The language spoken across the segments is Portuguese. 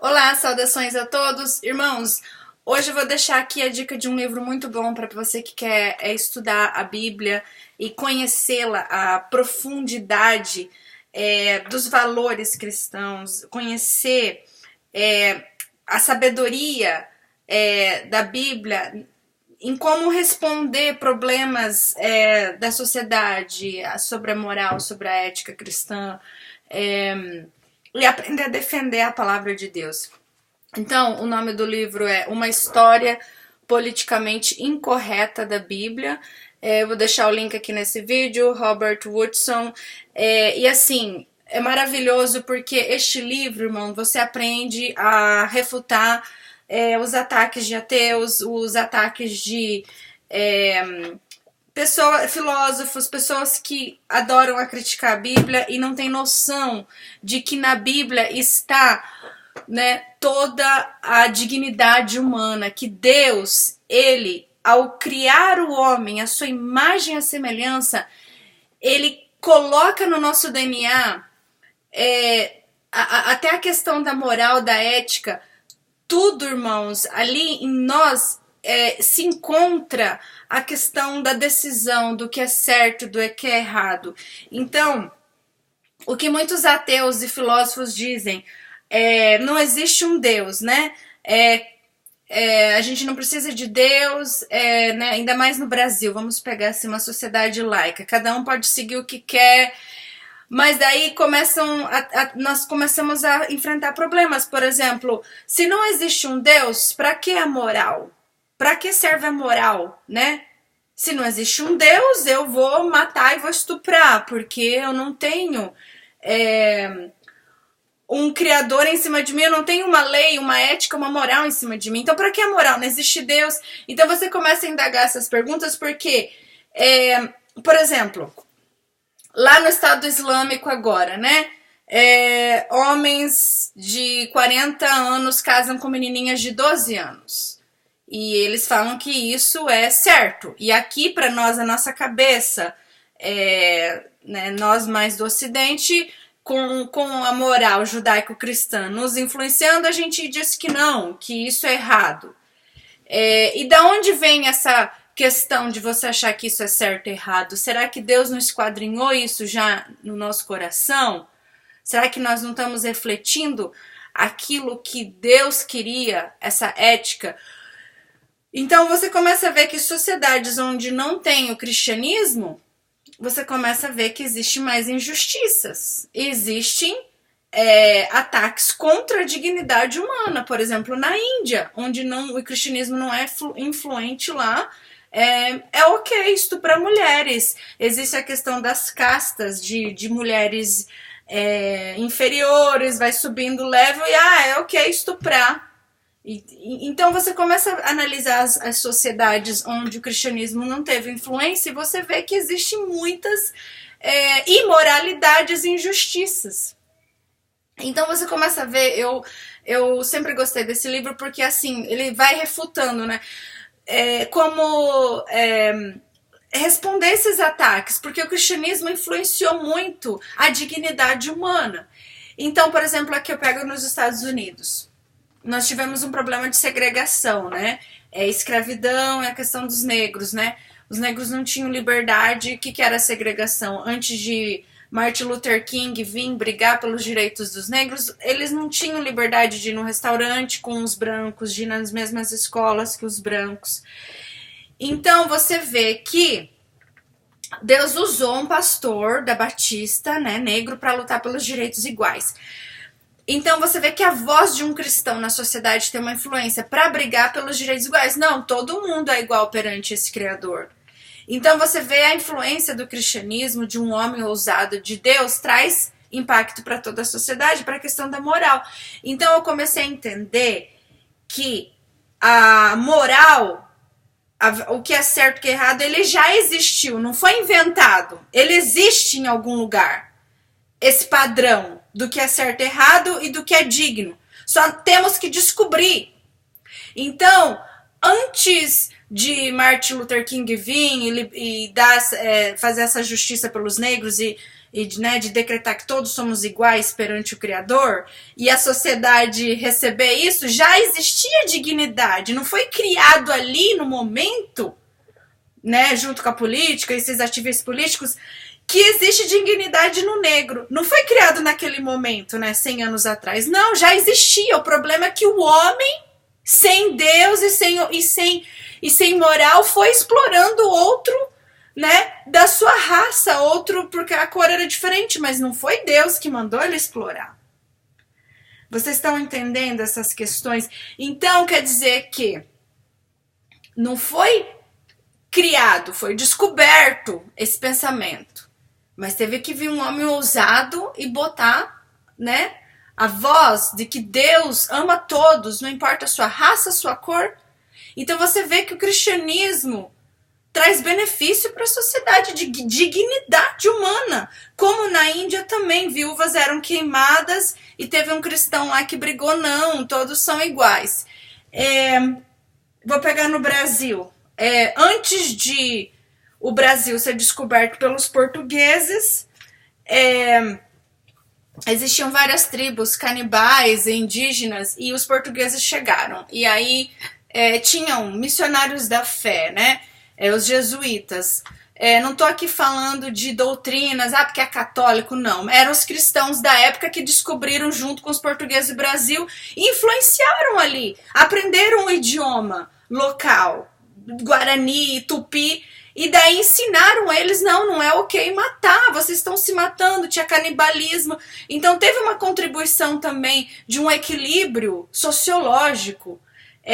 Olá, saudações a todos. Irmãos, hoje eu vou deixar aqui a dica de um livro muito bom para você que quer estudar a Bíblia e conhecê-la, a profundidade dos valores cristãos, conhecer a sabedoria da Bíblia em como responder problemas da sociedade, sobre a moral, sobre a ética cristã. E aprender a defender a palavra de Deus. Então, o nome do livro é Uma História Politicamente Incorreta da Bíblia. Eu vou deixar o link aqui nesse vídeo, Robert Woodson. E assim, é maravilhoso porque este livro, irmão, você aprende a refutar os ataques de ateus, os ataques de filósofos, pessoas que adoram a criticar a Bíblia e não têm noção de que na Bíblia está, né, toda a dignidade humana, que Deus, ele, ao criar o homem, a sua imagem e a semelhança, ele coloca no nosso DNA até a questão da moral, da ética, tudo, irmãos, ali em nós se encontra a questão da decisão, do que é certo, do que é errado. Então, o que muitos ateus e filósofos dizem, não existe um Deus, né? A gente não precisa de Deus, né? Ainda mais no Brasil, vamos pegar assim, uma sociedade laica, cada um pode seguir o que quer, mas daí nós começamos a enfrentar problemas. Por exemplo, se não existe um Deus, para que a moral? Para que serve a moral, né? Se não existe um Deus, eu vou matar e vou estuprar, porque eu não tenho um criador em cima de mim, eu não tenho uma lei, uma ética, uma moral em cima de mim. Então, para que a moral? Não existe Deus. Então, você começa a indagar essas perguntas porque, por exemplo, lá no Estado Islâmico agora, né? Homens de 40 anos casam com menininhas de 12 anos. E eles falam que isso é certo. E aqui, para nós, a nossa cabeça, né, nós mais do Ocidente, com a moral judaico-cristã nos influenciando, a gente diz que não, que isso é errado. E da onde vem essa questão de você achar que isso é certo e errado? Será que Deus não esquadrinhou isso já no nosso coração? Será que nós não estamos refletindo aquilo que Deus queria, essa ética? Então você começa a ver que sociedades onde não tem o cristianismo, você começa a ver que existem mais injustiças. Existem ataques contra a dignidade humana. Por exemplo, na Índia, onde o cristianismo não é influente lá, é ok estuprar mulheres. Existe a questão das castas de mulheres inferiores, vai subindo o level e é ok estuprar. Então você começa a analisar as sociedades onde o cristianismo não teve influência e você vê que existem muitas imoralidades e injustiças. Então você começa a ver, eu sempre gostei desse livro porque assim, ele vai refutando, né? Como responder esses ataques, porque o cristianismo influenciou muito a dignidade humana. Então, por exemplo, aqui eu pego nos Estados Unidos. Nós tivemos um problema de segregação, né? Escravidão, a questão dos negros, né? Os negros não tinham liberdade. O que era segregação? Antes de Martin Luther King vir brigar pelos direitos dos negros, eles não tinham liberdade de ir no restaurante com os brancos, de ir nas mesmas escolas que os brancos. Então você vê que Deus usou um pastor da Batista, né, negro, para lutar pelos direitos iguais. Então você vê que a voz de um cristão na sociedade tem uma influência para brigar pelos direitos iguais. Não, todo mundo é igual perante esse Criador. Então você vê a influência do cristianismo, de um homem ousado de Deus, traz impacto para toda a sociedade, para a questão da moral. Então eu comecei a entender que a moral, o que é certo e o que é errado, ele já existiu, não foi inventado. Ele existe em algum lugar. Esse padrão do que é certo e errado e do que é digno. Só temos que descobrir. Então, antes de Martin Luther King vir e fazer essa justiça pelos negros e e né, de decretar que todos somos iguais perante o Criador, e a sociedade receber isso, já existia dignidade, não foi criado ali no momento, né, junto com a política, esses ativistas políticos, que existe dignidade no negro. Não foi criado naquele momento, né, 100 anos atrás. Não, já existia. O problema é que o homem, sem Deus e sem moral, foi explorando outro, né, da sua raça, outro porque a cor era diferente, mas não foi Deus que mandou ele explorar. Vocês estão entendendo essas questões? Então, quer dizer que não foi criado, foi descoberto esse pensamento. Mas teve que vir um homem ousado e botar, né, a voz de que Deus ama todos, não importa a sua raça, a sua cor. Então você vê que o cristianismo traz benefício para a sociedade, de dignidade humana. Como na Índia também, viúvas eram queimadas e teve um cristão lá que brigou, não, todos são iguais. Vou pegar no Brasil. Antes de o Brasil ser descoberto pelos portugueses, existiam várias tribos canibais, indígenas, e os portugueses chegaram. E aí tinham missionários da fé, né? Os jesuítas. Não estou aqui falando de doutrinas, porque é católico, não. Eram os cristãos da época que descobriram junto com os portugueses do Brasil e influenciaram ali. Aprenderam o idioma local, Guarani, Tupi, e daí ensinaram eles, não é ok matar, vocês estão se matando, tinha canibalismo. Então teve uma contribuição também de um equilíbrio sociológico.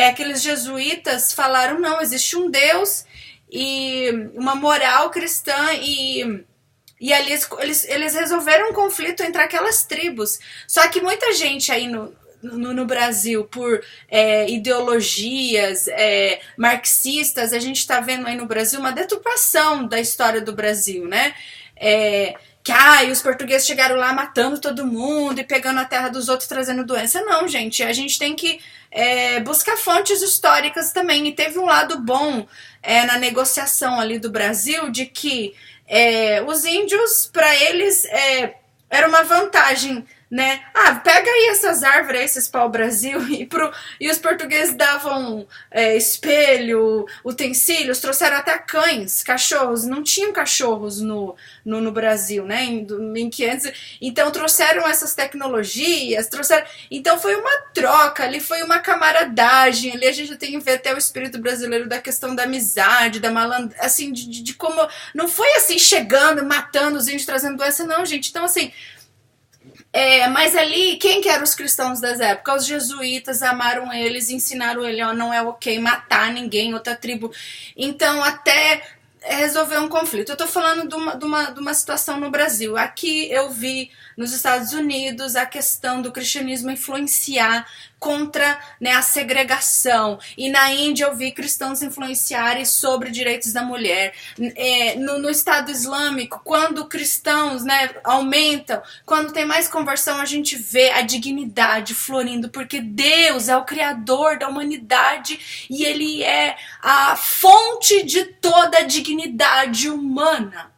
Aqueles jesuítas falaram, não, existe um Deus e uma moral cristã e ali eles resolveram um conflito entre aquelas tribos. Só que muita gente aí no Brasil, por ideologias marxistas, a gente está vendo aí no Brasil uma deturpação da história do Brasil, né? Que os portugueses chegaram lá matando todo mundo e pegando a terra dos outros, trazendo doença. Não, gente, a gente tem que buscar fontes históricas também. E teve um lado bom na negociação ali do Brasil, de que os índios, para eles, era uma vantagem, né? Pega aí essas árvores, esses pau-brasil, e os portugueses davam espelho, utensílios, trouxeram até cães, cachorros, não tinham cachorros no Brasil, né? Em 500, então trouxeram essas tecnologias, então foi uma troca ali, foi uma camaradagem, ali a gente tem que ver até o espírito brasileiro da questão da amizade, da malandragem, assim, de como, não foi assim, chegando, matando os índios, trazendo doença, não, gente, então assim, mas ali, quem que eram os cristãos das épocas? Os jesuítas amaram eles, ensinaram ele, não é ok matar ninguém, outra tribo. Então, até resolver um conflito. Eu tô falando de uma situação no Brasil. Aqui eu vi nos Estados Unidos a questão do cristianismo influenciar contra, né, a segregação. E na Índia eu vi cristãos influenciarem sobre direitos da mulher. No Estado Islâmico, quando cristãos, né, aumentam, quando tem mais conversão, a gente vê a dignidade florindo, porque Deus é o Criador da humanidade e Ele é a fonte de toda a dignidade humana.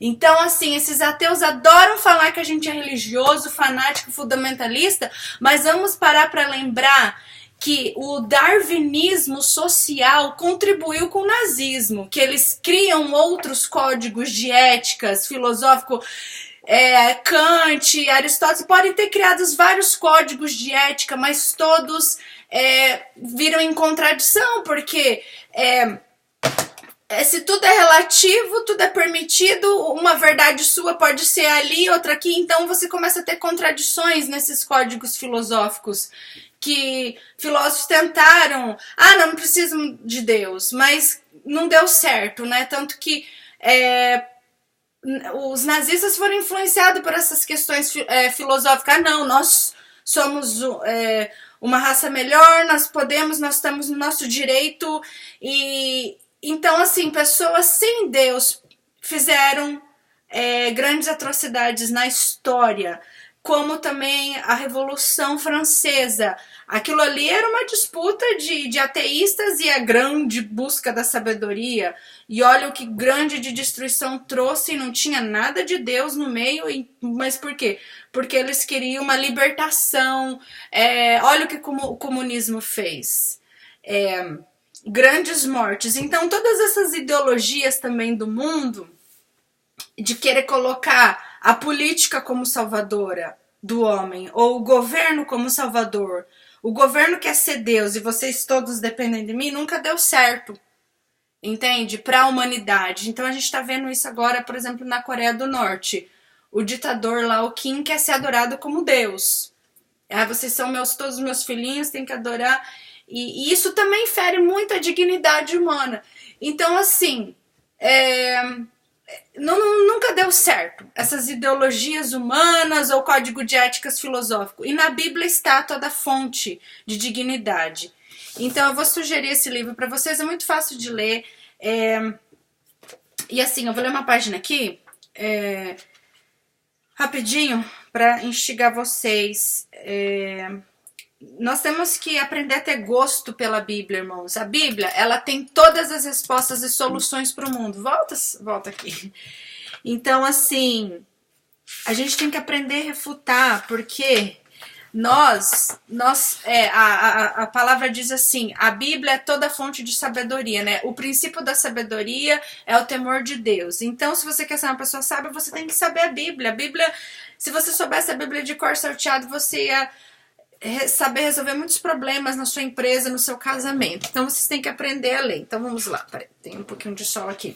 Então, assim, esses ateus adoram falar que a gente é religioso, fanático, fundamentalista, mas vamos parar para lembrar que o darwinismo social contribuiu com o nazismo, que eles criam outros códigos de éticas, filosófico, Kant, Aristóteles, podem ter criado vários códigos de ética, mas todos viram em contradição, porque se tudo é relativo, tudo é permitido, uma verdade sua pode ser ali, outra aqui, então você começa a ter contradições nesses códigos filosóficos, que filósofos tentaram, não preciso de Deus, mas não deu certo, né? Tanto que os nazistas foram influenciados por essas questões filosóficas. Não, nós somos uma raça melhor, nós estamos no nosso direito. E então, assim, pessoas sem Deus fizeram grandes atrocidades na história. como também a Revolução Francesa. Aquilo ali era uma disputa de ateístas e a grande busca da sabedoria. E olha o que grande de destruição trouxe, e não tinha nada de Deus no meio. Mas por quê? Porque eles queriam uma libertação. Olha o que o comunismo fez. Grandes mortes. Então todas essas ideologias também do mundo, de querer colocar a política como salvadora do homem, ou o governo como salvador, o governo quer ser Deus e vocês todos dependem de mim, nunca deu certo, entende? Para a humanidade. Então a gente está vendo isso agora, por exemplo, na Coreia do Norte. O ditador lá, o Kim, quer ser adorado como Deus. Vocês são todos os meus filhinhos, tem que adorar. E isso também fere muito a dignidade humana. Então, assim, nunca deu certo essas ideologias humanas ou código de éticas filosófico. E na Bíblia está toda a fonte de dignidade. Então eu vou sugerir esse livro para vocês, é muito fácil de ler. E assim, eu vou ler uma página aqui, rapidinho, para instigar vocês. Nós temos que aprender a ter gosto pela Bíblia, irmãos. A Bíblia, ela tem todas as respostas e soluções para o mundo. Volta aqui. Então, assim, a gente tem que aprender a refutar, porque a palavra diz assim, a Bíblia é toda fonte de sabedoria, né? O princípio da sabedoria é o temor de Deus. Então, se você quer ser uma pessoa sábia, você tem que saber a Bíblia. A Bíblia, se você soubesse a Bíblia de cor salteado, você ia saber resolver muitos problemas na sua empresa, no seu casamento. Então vocês têm que aprender a ler. Então vamos lá, peraí, tem um pouquinho de sol aqui.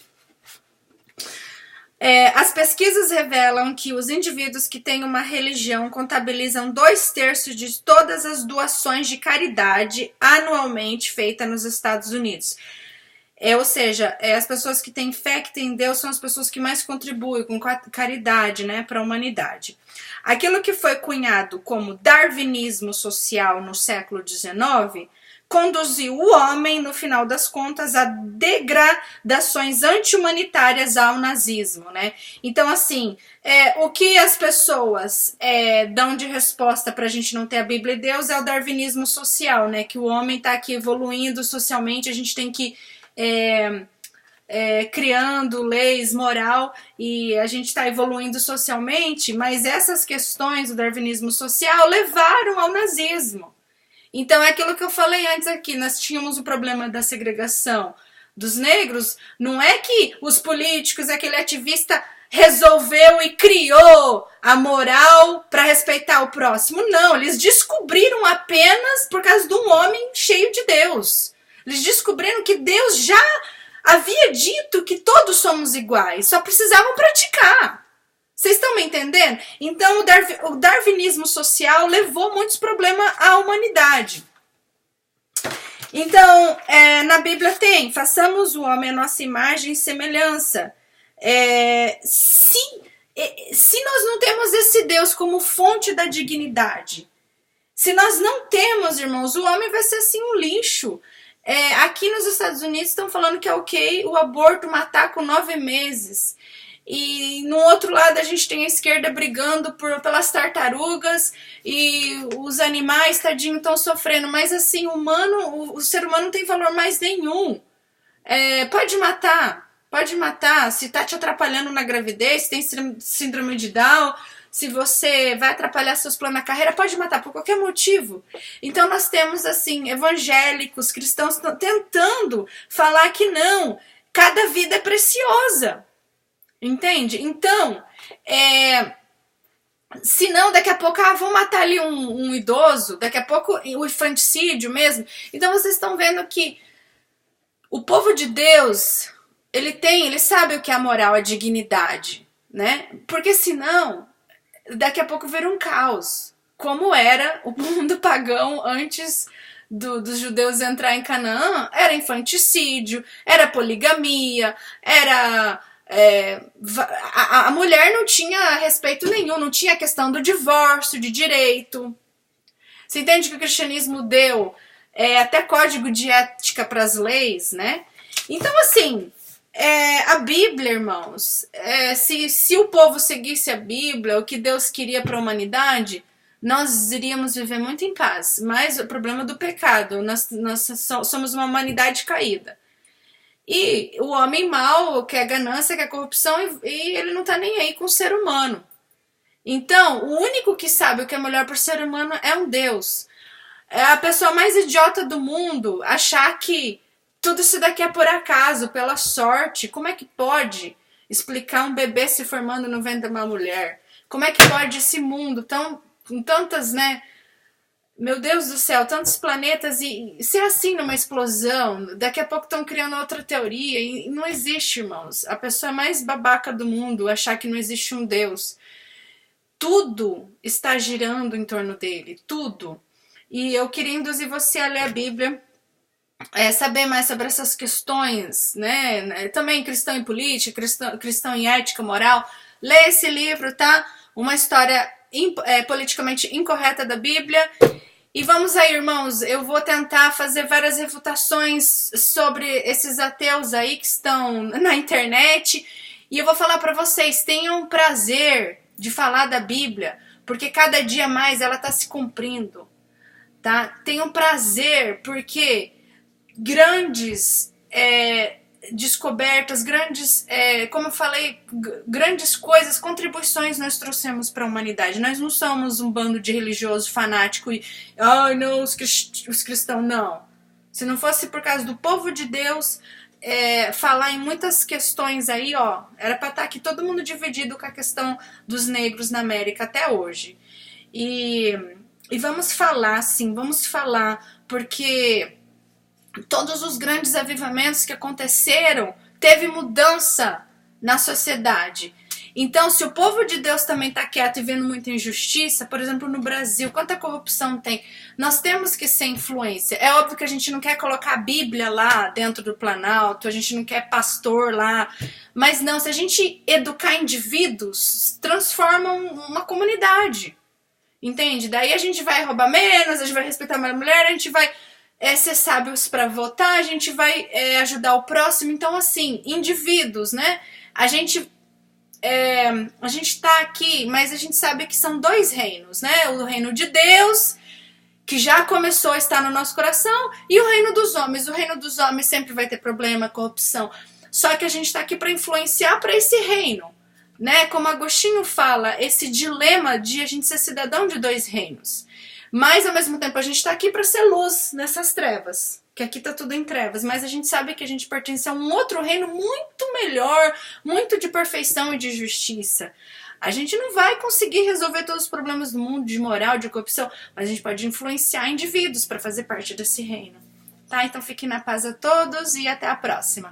As pesquisas revelam que os indivíduos que têm uma religião contabilizam 2/3 de todas as doações de caridade anualmente feitas nos Estados Unidos. Ou seja, as pessoas que têm fé, que têm Deus, são as pessoas que mais contribuem com caridade, né, para a humanidade. Aquilo que foi cunhado como darwinismo social no século XIX conduziu o homem, no final das contas, a degradações anti-humanitárias ao nazismo, né? Então, assim, o que as pessoas dão de resposta para a gente não ter a Bíblia e Deus é o darwinismo social, né? Que o homem está aqui evoluindo socialmente, a gente tem que criando leis, moral, e a gente está evoluindo socialmente, mas essas questões do darwinismo social levaram ao nazismo. Então é aquilo que eu falei antes aqui, nós tínhamos o problema da segregação dos negros, não é que os políticos, aquele ativista resolveu e criou a moral para respeitar o próximo, não, eles descobriram apenas por causa de um homem cheio de Deus. Eles descobriram que Deus já havia dito que todos somos iguais, só precisavam praticar. Vocês estão me entendendo? Então o darwinismo social levou muitos problemas à humanidade. Então, na Bíblia tem, façamos o homem a nossa imagem e semelhança. Se nós não temos esse Deus como fonte da dignidade, se nós não temos, irmãos, o homem vai ser assim um lixo. Aqui nos Estados Unidos estão falando que é ok o aborto matar com 9 meses. E no outro lado a gente tem a esquerda brigando pelas tartarugas e os animais, tadinho, estão sofrendo. Mas assim, o ser humano não tem valor mais nenhum. Pode matar. Se tá te atrapalhando na gravidez, se tem síndrome de Down, se você vai atrapalhar seus planos na carreira, pode matar por qualquer motivo. Então nós temos assim, evangélicos, cristãos tentando falar que não, cada vida é preciosa. Entende? Então, senão daqui a pouco vão matar ali um idoso, daqui a pouco o infanticídio mesmo. Então vocês estão vendo que o povo de Deus, ele sabe o que é a moral, a dignidade, né? Porque senão, daqui a pouco vira um caos, como era o mundo pagão antes dos judeus entrar em Canaã. Era infanticídio, era poligamia, era... a mulher não tinha respeito nenhum, não tinha a questão do divórcio, de direito. Você entende que o cristianismo deu até código de ética para as leis, né? Então, assim, A Bíblia, irmãos, se o povo seguisse a Bíblia, o que Deus queria para a humanidade, nós iríamos viver muito em paz. Mas o problema do pecado, nós somos uma humanidade caída. E o homem mau quer ganância, quer corrupção, e ele não tá nem aí com o ser humano. Então, o único que sabe o que é melhor para o ser humano é um Deus. É a pessoa mais idiota do mundo achar que tudo isso daqui é por acaso, pela sorte. Como é que pode explicar um bebê se formando no ventre de uma mulher? Como é que pode esse mundo com tantas, né? Meu Deus do céu, tantos planetas e ser assim numa explosão. Daqui a pouco estão criando outra teoria e não existe, irmãos. A pessoa mais babaca do mundo achar que não existe um Deus. Tudo está girando em torno dele, tudo. E eu queria induzir você a ler a Bíblia, saber mais sobre essas questões, né? Também cristão em política, cristão em ética, moral. Lê esse livro, tá? Uma história politicamente incorreta da Bíblia. E vamos aí, irmãos, eu vou tentar fazer várias refutações sobre esses ateus aí que estão na internet. E eu vou falar para vocês, tenham prazer de falar da Bíblia, porque cada dia mais ela está se cumprindo, tá? Tenham prazer, porque grandes descobertas, como eu falei, grandes coisas, contribuições nós trouxemos para a humanidade. Nós não somos um bando de religioso fanático e, não, os cristãos, não. Se não fosse por causa do povo de Deus, falar em muitas questões aí, era para estar aqui todo mundo dividido com a questão dos negros na América até hoje. E vamos falar, sim, vamos falar, porque todos os grandes avivamentos que aconteceram, teve mudança na sociedade. Então, se o povo de Deus também está quieto e vendo muita injustiça, por exemplo, no Brasil, quanta corrupção tem, nós temos que ser influência. É óbvio que a gente não quer colocar a Bíblia lá dentro do Planalto, a gente não quer pastor lá, mas não, se a gente educar indivíduos, transforma uma comunidade, entende? Daí a gente vai roubar menos, a gente vai respeitar mais a mulher, a gente vai ser sábios para votar, a gente vai ajudar o próximo. Então, assim, indivíduos, né? A gente tá aqui, mas a gente sabe que são dois reinos, né? O reino de Deus, que já começou a estar no nosso coração, e o reino dos homens. O reino dos homens sempre vai ter problema, corrupção. Só que a gente tá aqui para influenciar para esse reino, né? Como Agostinho fala, esse dilema de a gente ser cidadão de dois reinos. Mas, ao mesmo tempo, a gente está aqui para ser luz nessas trevas. Que aqui está tudo em trevas. Mas a gente sabe que a gente pertence a um outro reino muito melhor, muito de perfeição e de justiça. A gente não vai conseguir resolver todos os problemas do mundo, de moral, de corrupção, mas a gente pode influenciar indivíduos para fazer parte desse reino. Tá? Então fiquem na paz a todos e até a próxima.